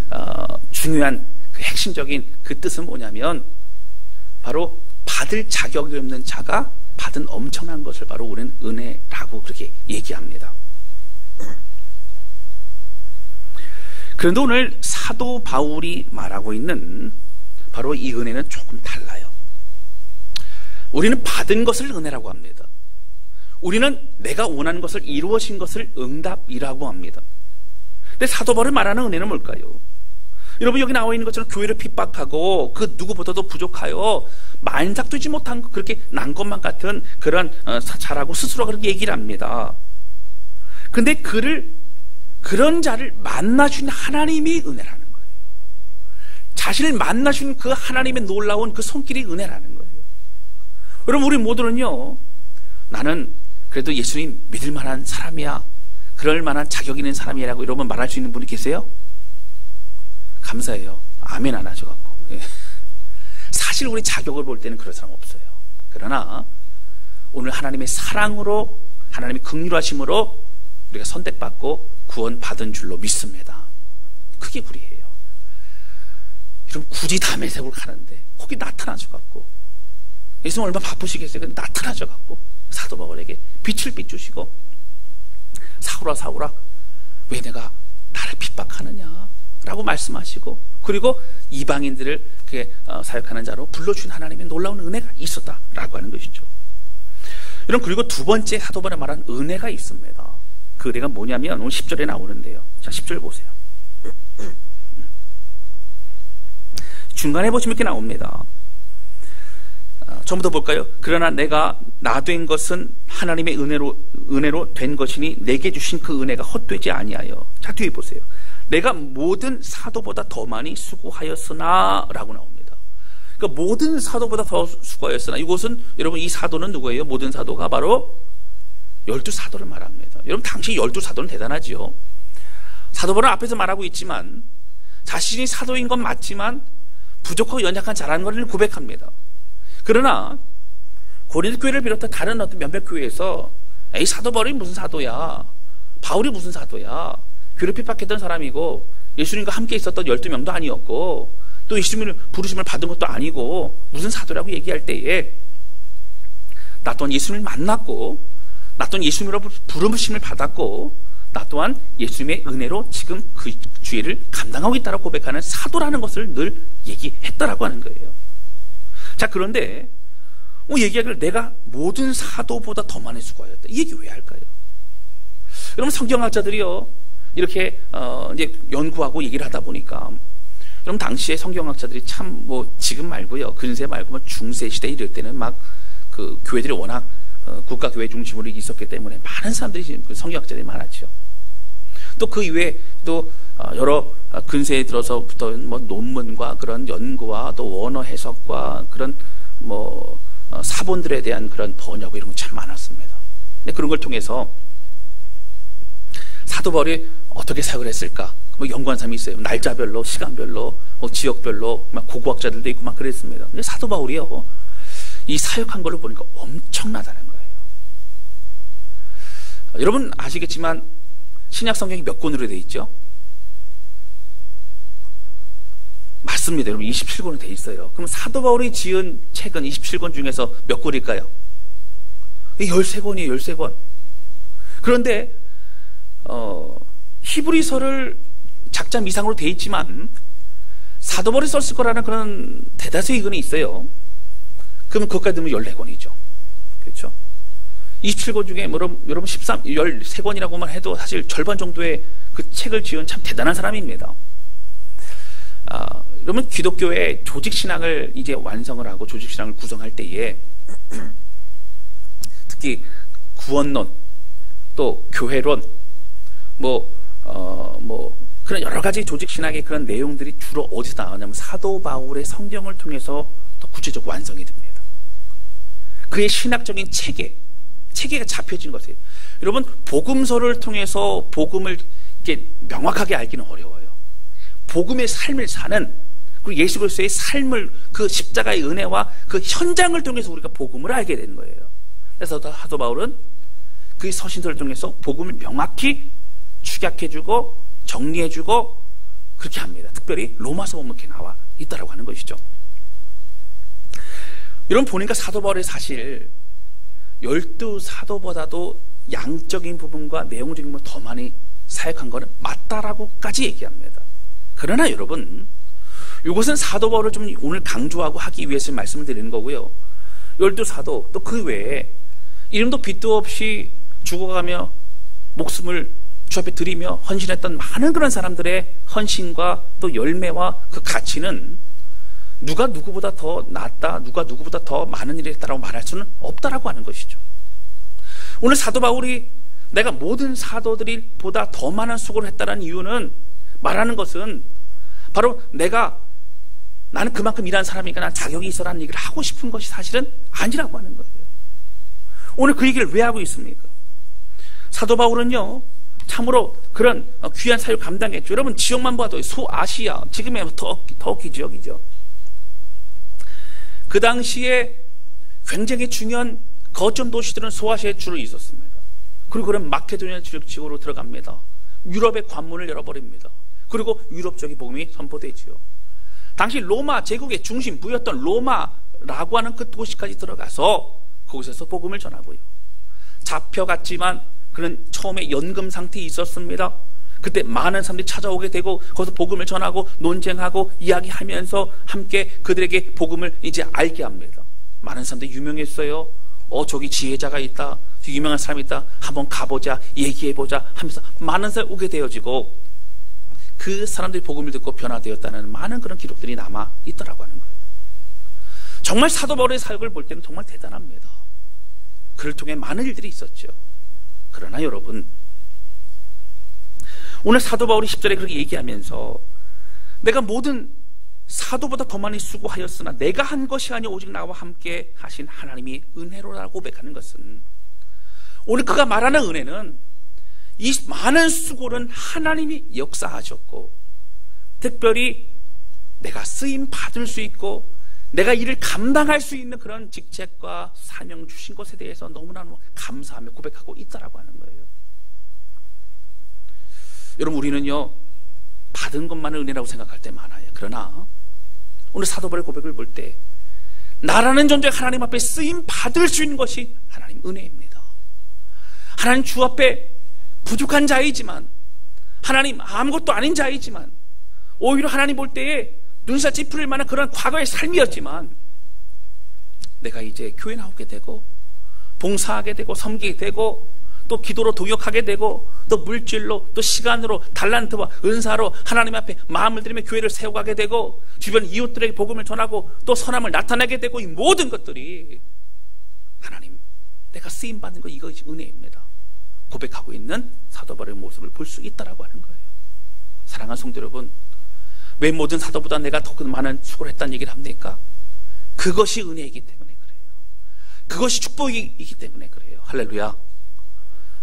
중요한 그 핵심적인 그 뜻은 뭐냐면 바로 받을 자격이 없는 자가 받은 엄청난 것을 바로 우리는 은혜라고 그렇게 얘기합니다. 그런데 오늘 사도 바울이 말하고 있는 바로 이 은혜는 조금 달라요. 우리는 받은 것을 은혜라고 합니다. 우리는 내가 원하는 것을 이루어진 것을 응답이라고 합니다. 근데 사도 바울이 말하는 은혜는 뭘까요? 여러분, 여기 나와 있는 것처럼 교회를 핍박하고 그 누구보다도 부족하여 만삭되지 못한 그렇게 난 것만 같은 그런 자라고 스스로 그렇게 얘기를 합니다. 근데 그런 자를 만나주신 하나님이 은혜라는 거예요. 자신을 만나주신 그 하나님의 놀라운 그 손길이 은혜라는 거예요. 여러분, 우리 모두는요, 나는 그래도 예수님 믿을 만한 사람이야, 그럴 만한 자격 있는 사람이라고 여러분 말할 수 있는 분이 계세요? 감사해요. 아멘 안 하셔갖고. 예. 사실 우리 자격을 볼 때는 그런 사람 없어요. 그러나 오늘 하나님의 사랑으로, 하나님의 긍휼하심으로 우리가 선택받고 구원받은 줄로 믿습니다. 그게 우리예요. 여러분, 굳이 담에색으로 가는데 거기 나타나셔갖고, 예수님 얼마나 바쁘시겠어요? 나타나셔갖고 사도 바울에게 빛을 비추시고, 사울아 왜 내가 나를 핍박하느냐 라고 말씀하시고, 그리고 이방인들을 사역하는 자로 불러준 하나님의 놀라운 은혜가 있었다라고 하는 것이죠. 여러분, 그리고 두 번째 사도 바울이 말한 은혜가 있습니다. 그 은혜가 뭐냐면 오늘 10절에 나오는데요. 자, 10절 보세요. 중간에 보시면 이렇게 나옵니다. 처음부터 볼까요? 그러나 내가 나 된 것은 하나님의 은혜로 된 것이니 내게 주신 그 은혜가 헛되지 아니하여. 자, 뒤에 보세요. 내가 모든 사도보다 더 많이 수고하였으나 라고 나옵니다. 그러니까 모든 사도보다 더 수고하였으나, 이곳은 여러분 이 사도는 누구예요? 모든 사도가 바로 12사도를 말합니다. 여러분, 당시 12사도는 대단하지요. 사도 바울은 앞에서 말하고 있지만 자신이 사도인 건 맞지만 부족하고 연약한 자라는 것을 고백합니다. 그러나 고린도 교회를 비롯한 다른 어떤 몇몇 교회에서 에이, 사도 바울이 무슨 사도야, 바울이 무슨 사도야, 교회를 핍박했던 사람이고 예수님과 함께 있었던 12명도 아니었고 또 예수님을 부르심을 받은 것도 아니고 무슨 사도라고 얘기할 때에 나 또한 예수님을 만났고, 나 또한 예수님으로 부르심을 받았고, 나 또한 예수님의 은혜로 지금 그 주의를 감당하고 있다고 고백하는 사도라는 것을 늘 얘기했다라고 하는 거예요. 자, 그런데 얘기하기를 내가 모든 사도보다 더 많이 수고하였다, 이 얘기 왜 할까요? 여러분, 성경학자들이요 이렇게 이제 연구하고 얘기를 하다 보니까, 여러분, 당시에 성경학자들이 참 지금 말고요, 근세 말고 중세 시대 이럴 때는 막 그 교회들이 워낙 국가 교회 중심으로 있었기 때문에 많은 사람들이 성경학자들이 많았죠. 또 그 이외에 또 여러 근세에 들어서부터 논문과 그런 연구와 또 원어 해석과 그런 사본들에 대한 그런 번역 이런 거 참 많았습니다. 근데 그런 걸 통해서 사도 바울이 어떻게 사역을 했을까 연구한 사람이 있어요. 날짜별로, 시간별로, 지역별로 막 고고학자들도 있고 막 그랬습니다. 근데 사도 바울이요, 이 사역한 걸로 보니까 엄청나다는 거예요. 여러분 아시겠지만 신약 성경이 몇 권으로 되어 있죠? 맞습니다. 여러분 27권이 돼 있어요. 그럼 사도 바울이 지은 책은 27권 중에서 몇 권일까요? 13권이에요. 13권. 그런데 히브리서를 작자 미상으로 돼 있지만 사도 바울이 썼을 거라는 그런 대다수의 의견이 있어요. 그러면 그것까지 넣으면 14권이죠. 그렇죠? 27권 중에 여러분 13권이라고만 해도 사실 절반 정도의 그 책을 지은 참 대단한 사람입니다. 여러분 기독교의 조직신앙을 이제 완성을 하고 조직신앙을 구성할 때에 특히 구원론 또 교회론 그런 여러 가지 조직신학의 그런 내용들이 주로 어디서 나오냐면 사도 바울의 성경을 통해서 더 구체적으로 완성이 됩니다. 그의 신학적인 체계가 잡혀진 것이에요. 여러분 복음서를 통해서 복음을 이렇게 명확하게 알기는 어려워요. 복음의 삶을 사는 그리고 예수 그리스도의 삶을 그 십자가의 은혜와 그 현장을 통해서 우리가 복음을 알게 되는 거예요. 그래서 사도 바울은 그 서신서를 통해서 복음을 명확히 축약해주고 정리해주고 그렇게 합니다. 특별히 로마서 보면 이렇게 나와 있다라고 하는 것이죠. 여러분 보니까 사도 바울이 사실 12사도보다도 양적인 부분과 내용적인 부분 더 많이 사역한 거는 맞다라고까지 얘기합니다. 그러나 여러분 이것은 사도 바울을 좀 오늘 강조하고 하기 위해서 말씀을 드리는 거고요. 12사도 또 그 외에 이름도 빛도 없이 죽어가며 목숨을 주 앞에 드리며 헌신했던 많은 그런 사람들의 헌신과 또 열매와 그 가치는 누가 누구보다 더 낫다, 누가 누구보다 더 많은 일을 했다라고 말할 수는 없다라고 하는 것이죠. 오늘 사도 바울이 내가 모든 사도들이 보다 더 많은 수고를 했다는 이유는 말하는 것은 바로 나는 그만큼 일하는 사람이니까 난 자격이 있어라는 얘기를 하고 싶은 것이 사실은 아니라고 하는 거예요. 오늘 그 얘기를 왜 하고 있습니까? 사도 바울은요 참으로 그런 귀한 사역 감당했죠. 여러분 지역만 봐도 소아시아 지금의 터키 지역이죠. 그 당시에 굉장히 중요한 거점 도시들은 소아시아에 주로 있었습니다. 그리고 그런 마케도니아 지역으로 들어갑니다. 유럽의 관문을 열어버립니다. 그리고 유럽 쪽에 복음이 선포되지요. 당시 로마 제국의 중심부였던 로마라고 하는 그 도시까지 들어가서 거기서 복음을 전하고요. 잡혀갔지만 그런 처음에 연금 상태에 있었습니다. 그때 많은 사람들이 찾아오게 되고 거기서 복음을 전하고 논쟁하고 이야기하면서 함께 그들에게 복음을 이제 알게 합니다. 많은 사람들이 유명했어요. 저기 지혜자가 있다, 유명한 사람이 있다, 한번 가보자, 얘기해보자 하면서 많은 사람이 오게 되어지고 그 사람들이 복음을 듣고 변화되었다는 많은 그런 기록들이 남아 있더라고 하는 거예요. 정말 사도 바울의 사역을 볼 때는 정말 대단합니다. 그를 통해 많은 일들이 있었죠. 그러나 여러분 오늘 사도 바울이 10절에 그렇게 얘기하면서 내가 모든 사도보다 더 많이 수고하였으나 내가 한 것이 아니오 오직 나와 함께 하신 하나님이 은혜로라고 고백하는 것은 오늘 그가 말하는 은혜는 이 많은 수고는 하나님이 역사하셨고 특별히 내가 쓰임 받을 수 있고 내가 이를 감당할 수 있는 그런 직책과 사명 주신 것에 대해서 너무나 감사하며 고백하고 있다라고 하는 거예요. 여러분 우리는요 받은 것만을 은혜라고 생각할 때 많아요. 그러나 오늘 사도 바울의 고백을 볼 때 나라는 존재가 하나님 앞에 쓰임 받을 수 있는 것이 하나님 은혜입니다. 하나님 주 앞에 부족한 자이지만 하나님 아무것도 아닌 자이지만 오히려 하나님 볼 때에 눈살 찌푸릴 만한 그런 과거의 삶이었지만 내가 이제 교회 나오게 되고 봉사하게 되고 섬기게 되고 또 기도로 동역하게 되고 또 물질로 또 시간으로 달란트와 은사로 하나님 앞에 마음을 들이며 교회를 세워가게 되고 주변 이웃들에게 복음을 전하고 또 선함을 나타내게 되고 이 모든 것들이 하나님 내가 쓰임받는 거 이것이 은혜입니다. 고백하고 있는 사도 바울의 모습을 볼 수 있다라고 하는 거예요. 사랑하는 성도 여러분 왜 모든 사도보다 내가 더 많은 수고를 했다는 얘기를 합니까? 그것이 은혜이기 때문에 그래요. 그것이 축복이기 때문에 그래요. 할렐루야.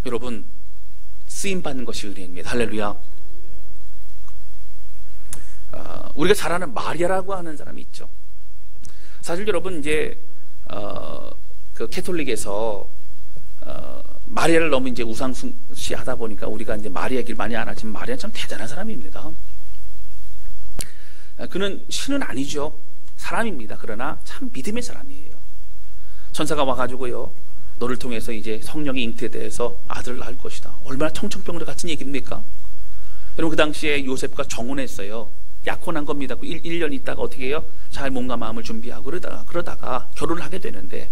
여러분 쓰임받는 것이 은혜입니다. 할렐루야. 우리가 잘 아는 마리아라고 하는 사람이 있죠. 사실 여러분 이제 그 캐톨릭에서 마리아를 너무 이제 우상시하다 보니까 우리가 이제 마리아 얘기를 많이 안 하지만 마리아는 참 대단한 사람입니다. 그는 신은 아니죠. 사람입니다. 그러나 참 믿음의 사람이에요. 천사가 와가지고요, 너를 통해서 이제 성령이 잉태돼서 아들을 낳을 것이다. 얼마나 청천벽력 같은 얘기입니까? 여러분, 그 당시에 요셉과 정혼했어요. 약혼한 겁니다. 1년 있다가 어떻게 해요? 잘 몸과 마음을 준비하고 그러다가 결혼을 하게 되는데,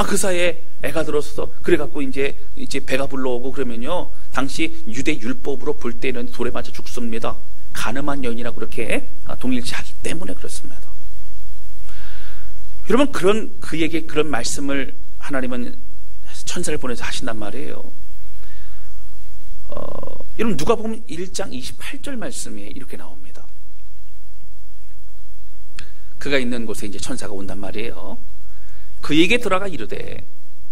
그 사이에 애가 들어서서 그래갖고 이제 배가 불러오고 그러면요, 당시 유대 율법으로 볼 때는 돌에 맞아 죽습니다. 간음한 여인이라고 그렇게 동일시하기 때문에 그렇습니다. 여러분, 그에게 그런 말씀을 하나님은 천사를 보내서 하신단 말이에요. 여러분, 누가복음 1장 28절 말씀에 이렇게 나옵니다. 그가 있는 곳에 이제 천사가 온단 말이에요. 그에게 들어가 이르되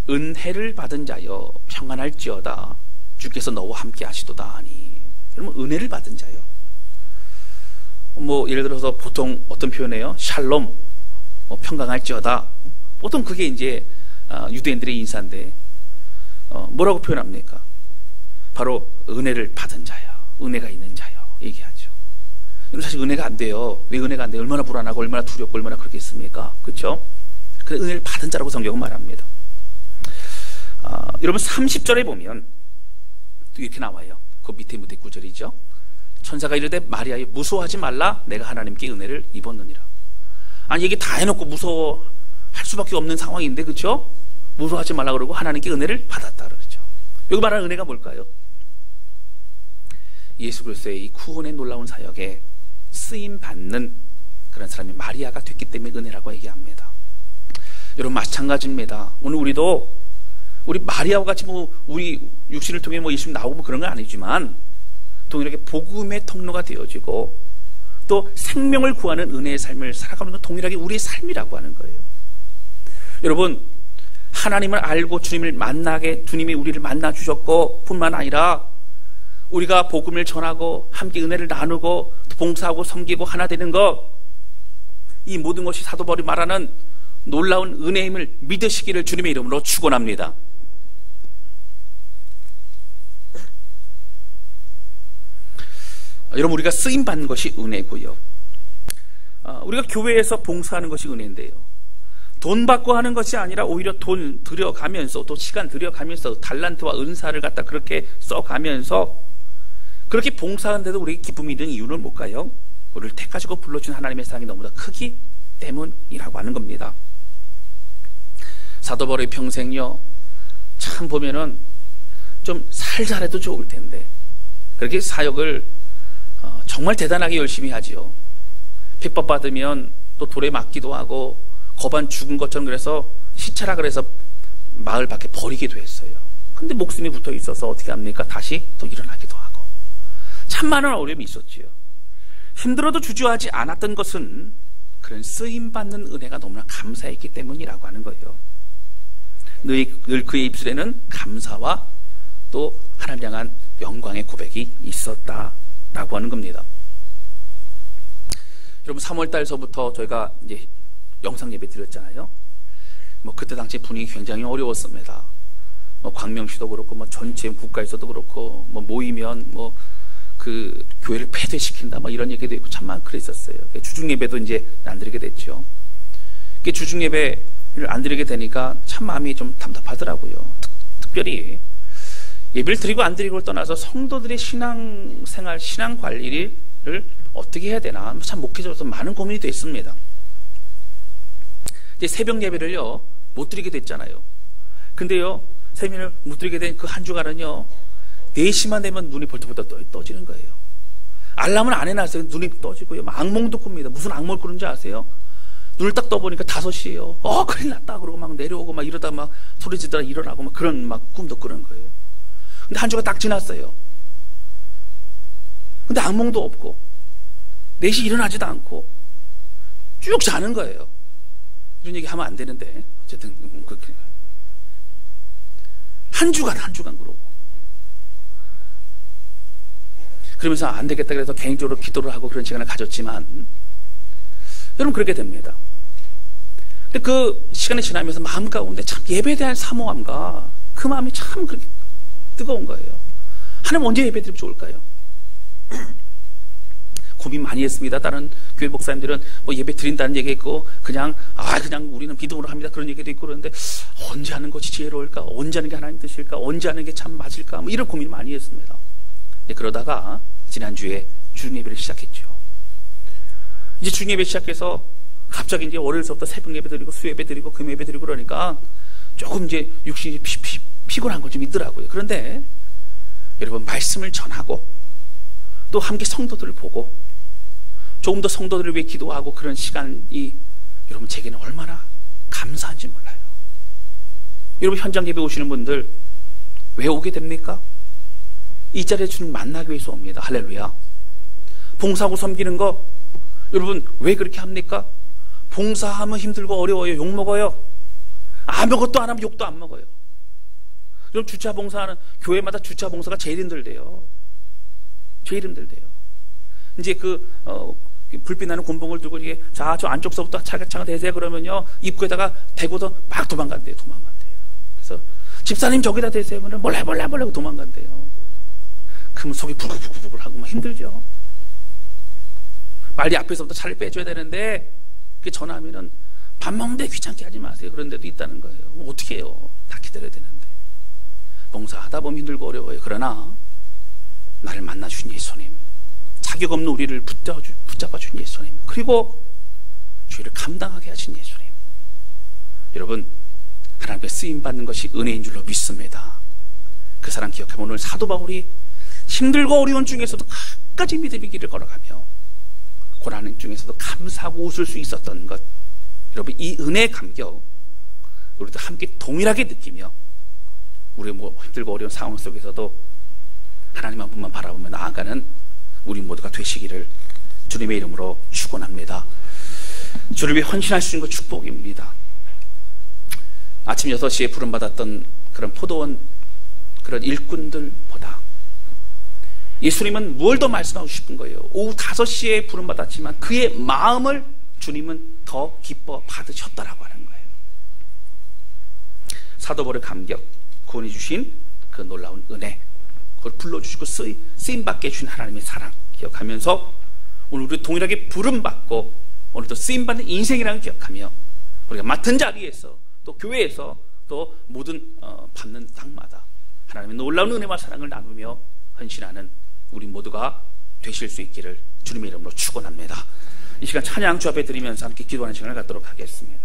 은혜를 받은 자여 평안할지어다 주께서 너와 함께 하시도다 하니. 여러분, 은혜를 받은 자요. 예를 들어서 보통 어떤 표현이에요? 샬롬, 평강할지어다. 보통 그게 이제 유대인들의 인사인데, 뭐라고 표현합니까? 바로 은혜를 받은 자요, 은혜가 있는 자요 얘기하죠. 사실 은혜가 안 돼요. 왜 은혜가 안 돼요? 얼마나 불안하고 얼마나 두렵고 얼마나 그렇겠습니까? 그렇죠? 그 은혜를 받은 자라고 성경은 말합니다. 여러분, 30절에 보면 또 이렇게 나와요. 그 밑에 9절이죠. 천사가 이르되 마리아여 무서워하지 말라, 내가 하나님께 은혜를 입었느니라. 아니, 얘기 다 해놓고 무서워할 수밖에 없는 상황인데, 그렇죠? 무서워하지 말라 그러고 하나님께 은혜를 받았다 그러죠. 여기 말하는 은혜가 뭘까요? 예수 그리스도의 이 구원의 놀라운 사역에 쓰임 받는 그런 사람이 마리아가 됐기 때문에 은혜라고 얘기합니다. 여러분, 마찬가지입니다. 오늘 우리 마리아와 같이 우리 육신을 통해 예수님 나오고 그런 건 아니지만 동일하게 복음의 통로가 되어지고 또 생명을 구하는 은혜의 삶을 살아가는 건 동일하게 우리의 삶이라고 하는 거예요. 여러분, 하나님을 알고 주님이 우리를 만나 주셨고 뿐만 아니라 우리가 복음을 전하고 함께 은혜를 나누고 봉사하고 섬기고 하나 되는 것, 이 모든 것이 사도 바울이 말하는 놀라운 은혜임을 믿으시기를 주님의 이름으로 축원합니다. 여러분, 우리가 쓰임받는 것이 은혜고요. 우리가 교회에서 봉사하는 것이 은혜인데요, 돈 받고 하는 것이 아니라 오히려 돈 들여가면서 또 시간 들여가면서 달란트와 은사를 갖다 그렇게 써가면서 그렇게 봉사하는데도 우리에게 기쁨이 있는 이유는 뭘까요? 우리를 택하시고 불러준 하나님의 사랑이 너무나 크기 때문이라고 하는 겁니다. 사도 바울의 평생요, 참 보면은 좀 살잘해도 좋을 텐데 그렇게 사역을 정말 대단하게 열심히 하지요. 핍박받으면 또 돌에 맞기도 하고 거반 죽은 것처럼 그래서 시체라 그래서 마을 밖에 버리기도 했어요. 근데 목숨이 붙어 있어서 어떻게 합니까? 다시 또 일어나기도 하고 참 많은 어려움이 있었지요. 힘들어도 주저하지 않았던 것은 그런 쓰임받는 은혜가 너무나 감사했기 때문이라고 하는 거예요. 늘 그의 입술에는 감사와 또 하나님 향한 영광의 고백이 있었다라고 하는 겁니다. 여러분, 3월달서부터 저희가 이제 영상 예배 드렸잖아요. 그때 당시 분위기 굉장히 어려웠습니다. 광명시도 그렇고 전체 국가에서도 그렇고 모이면 그 교회를 폐쇄시킨다 이런 얘기도 있고 참만 그랬었어요. 주중 예배도 이제 안 드리게 됐죠. 주중 예배를 안 드리게 되니까 참 마음이 좀 답답하더라고요. 특별히 예배를 드리고 안 드리고를 떠나서 성도들의 신앙생활, 신앙 관리를 어떻게 해야 되나 참 목회자로서 많은 고민이 됐습니다. 이제 새벽 예배를요 못 드리게 됐잖아요. 근데요, 새벽을 못 드리게 된 그 한 주간은요 4시만 되면 눈이 벌떡벌떡 떠지는 거예요. 알람은 안 해놨어요. 눈이 떠지고요. 악몽도 꿉니다. 무슨 악몽을 꾸는지 아세요? 눈을 딱 떠보니까 5시예요. 큰일 났다 그러고 막 내려오고 막 이러다 막 소리 지르다가 일어나고 막 그런 꿈도 꾸는 거예요. 근데 한 주가 딱 지났어요. 근데 악몽도 없고 4시 일어나지도 않고 쭉 자는 거예요. 이런 얘기 하면 안 되는데 어쨌든 그렇게 한 주간 그러고 그러면서 안 되겠다 그래서 개인적으로 기도를 하고 그런 시간을 가졌지만 여러분 그렇게 됩니다. 근데 그 시간이 지나면서 마음 가운데 참 예배에 대한 사모함과 그 마음이 참 그렇게 뜨거운 거예요. 하나님 언제 예배 드리면 좋을까요? 고민 많이 했습니다. 다른 교회 목사님들은 뭐 예배 드린다는 얘기 있고 그냥 우리는 믿음으로 합니다. 그런 얘기도 있고 그러는데 언제 하는 것이 지혜로울까? 언제 하는 게 하나님 뜻일까? 언제 하는 게 참 맞을까? 뭐 이런 고민 많이 했습니다. 그러다가 지난주에 주일 예배를 시작했죠. 이제 주일 예배 시작해서 갑자기 이제 월요일서부터 새벽 예배 드리고 수요예배 드리고 금 예배 드리고 그러니까 조금 이제 육신이 피곤한 거 좀 있더라고요. 그런데 여러분 말씀을 전하고 또 함께 성도들을 보고 조금 더 성도들을 위해 기도하고 그런 시간이 여러분 제게는 얼마나 감사한지 몰라요. 여러분 현장 예배 오시는 분들 왜 오게 됩니까? 이 자리에 주님 만나기 위해서 옵니다. 할렐루야. 봉사하고 섬기는 거 여러분 왜 그렇게 합니까? 봉사하면 힘들고 어려워요. 욕먹어요. 아무것도 안 하면 욕도 안 먹어요. 그럼 주차 봉사하는 교회마다 주차 봉사가 제일 힘들대요. 제일 힘들대요. 이제 불빛 나는 곤봉을 들고 이게 자, 저 안쪽서부터 차가 대세요. 그러면요 입구에다가 대고서 막 도망간대요. 그래서 집사님 저기다 대세요. 그러면 몰라 도망간대요. 그러면 속이 부글부글 하고 막 힘들죠. 빨리 앞에서부터 차를 빼줘야 되는데 그 전화하면은 밥 먹는데 귀찮게 하지 마세요. 그런 데도 있다는 거예요. 어떻게 해요? 다 기다려야 되는데. 봉사하다 보면 힘들고 어려워요. 그러나 나를 만나주신 예수님, 자격 없는 우리를 붙잡아준 예수님, 그리고 죄를 감당하게 하신 예수님, 여러분 하나님께 쓰임받는 것이 은혜인 줄로 믿습니다. 그 사람 기억하면 오늘 사도 바울이 힘들고 어려운 중에서도 끝까지 믿음의 길을 걸어가며 고난 중에서도 감사하고 웃을 수 있었던 것, 여러분 이 은혜의 감격 우리도 함께 동일하게 느끼며 우리 뭐 힘들고 어려운 상황 속에서도 하나님 한 분만 바라보며 나아가는 우리 모두가 되시기를 주님의 이름으로 축원합니다. 주를 위해 헌신할 수 있는 것 축복입니다. 아침 6시에 부름받았던 그런 포도원 그런 일꾼들보다 예수님은 뭘 더 말씀하고 싶은 거예요. 오후 5시에 부름받았지만 그의 마음을 주님은 더 기뻐 받으셨다라고 하는 거예요. 사도 바울의 감격, 구원해 주신 그 놀라운 은혜, 그걸 불러주시고 쓰임받게 해주신 하나님의 사랑 기억하면서 오늘 우리 동일하게 부름받고 오늘도 쓰임받는 인생이라는 걸 기억하며 우리가 맡은 자리에서 또 교회에서 또 모든 받는 땅마다 하나님의 놀라운 은혜와 사랑을 나누며 헌신하는 우리 모두가 되실 수 있기를 주님의 이름으로 축원합니다. 이 시간 찬양 주 앞에 드리면서 함께 기도하는 시간을 갖도록 하겠습니다.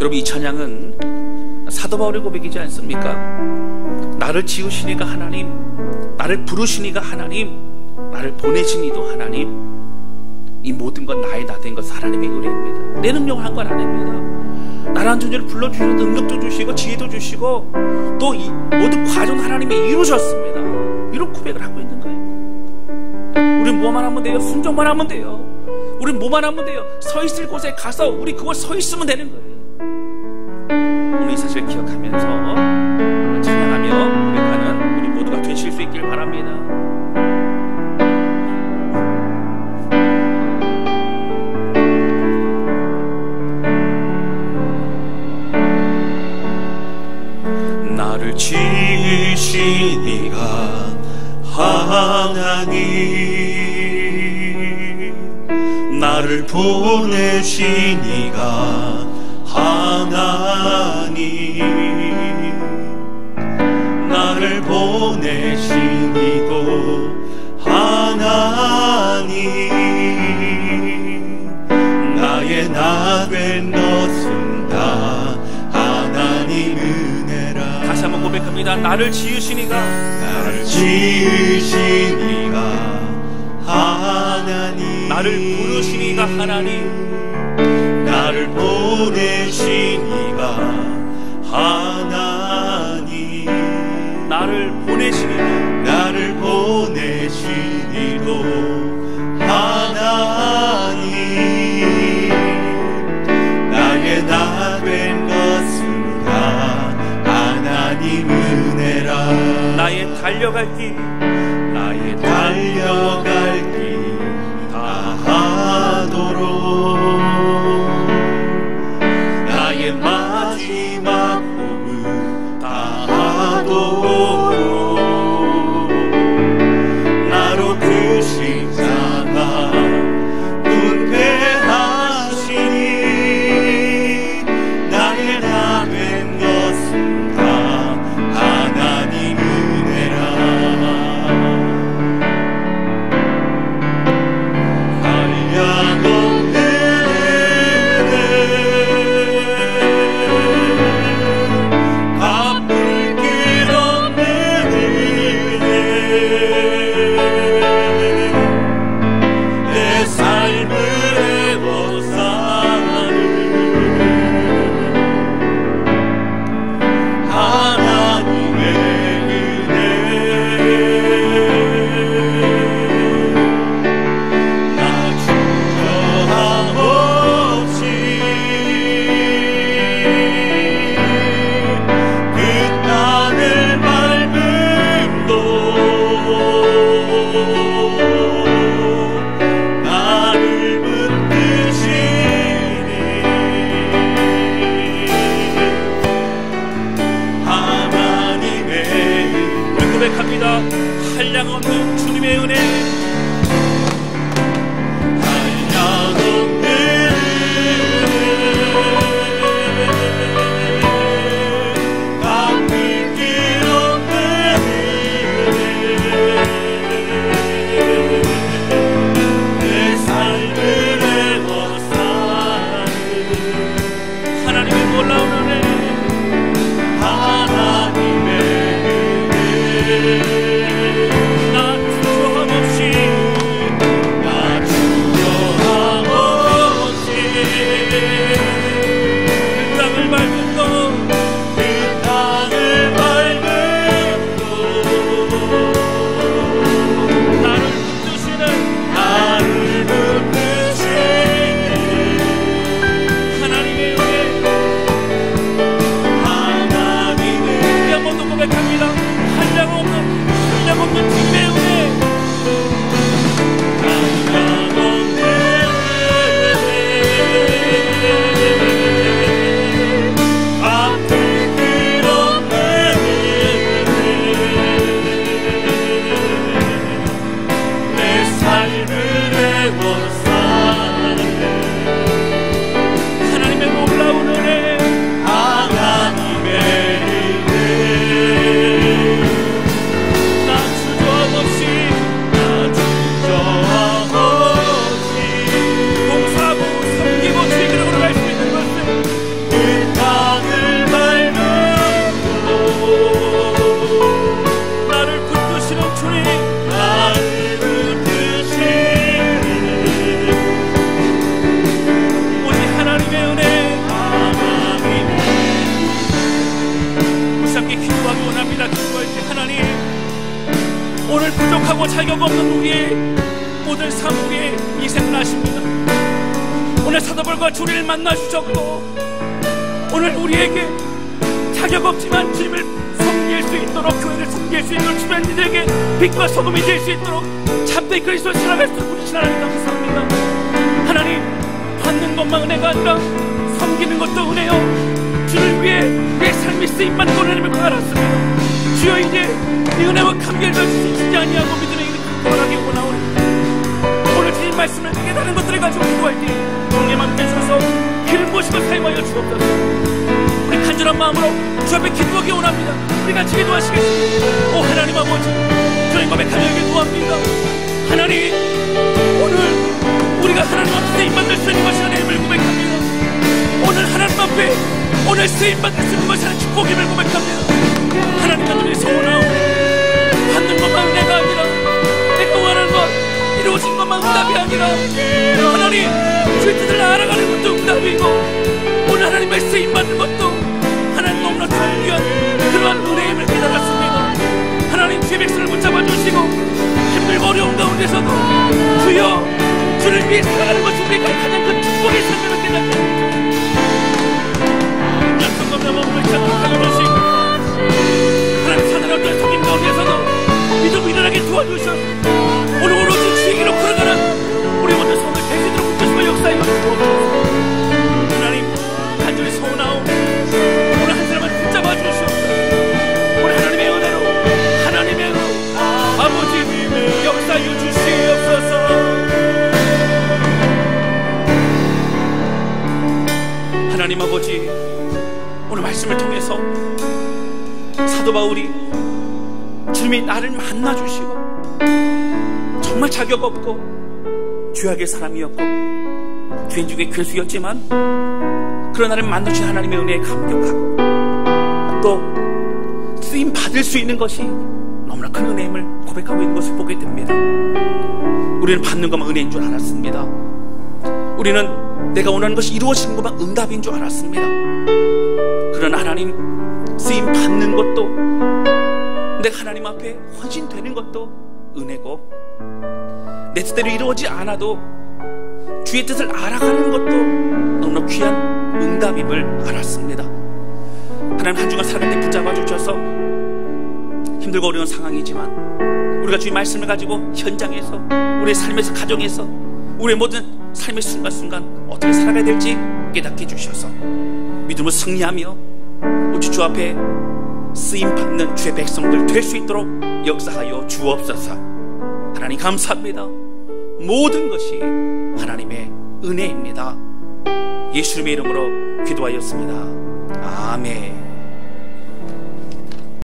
여러분 이 찬양은 사도 바울의 고백이지 않습니까? 나를 지으시니가 하나님, 나를 부르시니가 하나님, 나를 보내시니도 하나님, 이 모든 건 나의 나 된 것 하나님의 의뢰입니다. 내 능력을 한 건 아닙니다. 나라는 존재를 불러주셔서 능력도 주시고 지혜도 주시고 또 이 모든 과정 하나님이 이루셨습니다. 이런 고백을 하고 있는 거예요. 우리 뭐만 하면 돼요? 순종만 하면 돼요. 우리 뭐만 하면 돼요? 서 있을 곳에 가서 우리 그걸 서 있으면 되는 거예요. 오늘 이 사실을 기억하면서 찬양하며 고백하는 우리 모두가 되실 수 있길 바랍니다. 나를 지으신 이가 하나님, 나를 보내신 이가 하나님, 나를 보내신 이도 하나님, 나의 나 된 것은 다 하나님 은혜라. 다시 한번 고백합니다. 나를 지으신 이가, 나를 지으신 이가 하나님, 나를 부르신 이가 하나님, 나를 보내신 이가 하나님, 나를 보내신 이가, 나를 보내신 이도 하나님, 나의 나 된 것은 다 하나님 은혜라. 나의 달려갈 길, 나의 달려갈 길 다하도록 내 삶을 애워싸는 하나님의 은혜 나 주저함 없이 그 땅을 밟음도 나를 붙드시니 하나님의 우리 고백합니다. 한량없는 주님의 은혜, 한량없는 갚을 길 없는 내 삶을 애워싸는 하나님의 놀라운 은혜, 하나님의 은혜 나 주저함 없이 나 주저함 없이 그 땅을 밟은 것 그 땅을 밟음도 나를 붙드시는 나를 붙드시는 하나님의 은혜, 하나님의 우리 한 번 더 고백합니다. 한량없는 주님의 은혜, 한량없는 갚을 길 없는 내 삶을 애워싸는 하나님의 놀라운 은혜, 하나님의 은혜 나 주저함 없이 나 주저함 없이 봉사하고 섬기고 주의 그릇으로 갈 수 있는 것을 그 땅을 밟음도 나를 붙드시는 주님, 나를 붙드시는 오직 하나님의 은혜, 하나님의 우리 함께 기도하기 원합니다. 기도할 때 하나님, 오늘 부족하고 자격 없는 우리의 모든 삶 위에 희생을 하십니다. 오늘 사도벌과 주님을 만나 주셨고, 오늘 우리에게 자격 없지만 주님을 섬길 수 있도록, 교회를 섬길 수 있도록, 주변 이들에게 빛과 소금이 될 수 있도록 참되게 그리스도를 살아갈 수 있도록 우리 하나님 감사합니다. 하나님, 받는 것만 은혜가 아니라 섬기는 것도 은혜요, 주를 위해 내 삶이 쓰임만 하나님을 알았습니다. 주여, 이제 이 은혜와 감격을 주시지 아니하고 믿음의 일을 강건하게 원하오니 오늘 주신 말씀을 깨달은 것들을 가지고 기도할 때 동네만 빼셔서 길을 모시고 사용하여 주옵소서. 우리 간절한 마음으로 주 앞에 기도하기 원합니다. 우리 같이 기도하시겠습니다. 오 하나님 아버지, 저희 마음에 감격을 구합니다. 하나님, 오늘 우리가 하나님 앞에 쓰임받을 수 있는 것이 하나님을 고백합니다. 오늘 하나님 앞에 오늘 쓰임받을 수 있는 것이 하나님 축복임을 고백합니다. 하나님 하나님의 소원하오니 받는 것만 은혜가 아니라 내가 원하는 것, 이루어진 것만 응답이 아니라 하나님 주의 뜻을 알아가는 것도 응답이고, 오늘 하나님의 쓰임받는 것도 하나님 너무나 존귀한 그러한 은혜임을 깨달았습니다. 하나님 주의 백성을 붙잡아 주시고 힘들고 어려운 가운데서도 주여 주를 위해 살아가는 것이 우리가 가장 큰 축복의 삶을 깨닫게 약속과 마음을 잡아가게 주시고, 하나님 사는 어떤 성인 가운데서도 믿음을 일어나게 도와주셔서 오늘 오로지 주의 길로 걸어가는 우리 모든 성을 대신으로 붙여주며 역사하여 주옵소서. 하나님 간절히 소원하오니 오늘 한 사람을 붙잡아 주시옵소서. 오늘 하나님의 은혜로, 하나님의 은혜로 아버지 역사하여 주시옵소서. 하나님 아버지, 오늘 말씀을 통해서 사도 바울이 주님이 나를 만나주시고 정말 자격 없고 죄악의 사람이었고 죄인 중에 괴수였지만 그런 나를 만나주신 하나님의 은혜에 감격하고 또 쓰임 받을 수 있는 것이 너무나 큰 은혜임을 고백하고 있는 것을 보게 됩니다. 우리는 받는 것만 은혜인 줄 알았습니다. 우리는 내가 원하는 것이 이루어지는 것만 응답인 줄 알았습니다. 그러나 하나님, 쓰임 받는 것도, 내가 하나님 앞에 헌신되는 것도 은혜고, 내 뜻대로 이루어지지 않아도 주의 뜻을 알아가는 것도 너무나 귀한 응답임을 알았습니다. 하나님, 한 주간 살아갈 때 붙잡아 주셔서 힘들고 어려운 상황이지만 우리가 주의 말씀을 가지고 현장에서, 우리의 삶에서, 가정에서, 우리의 모든 삶의 순간순간 어떻게 살아가야 될지 깨닫게 해주셔서 믿음으로 승리하며 우리 주 앞에 쓰임받는 주의 백성들 될 수 있도록 역사하여 주옵소서. 하나님 감사합니다. 모든 것이 하나님의 은혜입니다. 예수님의 이름으로 기도하였습니다. 아멘.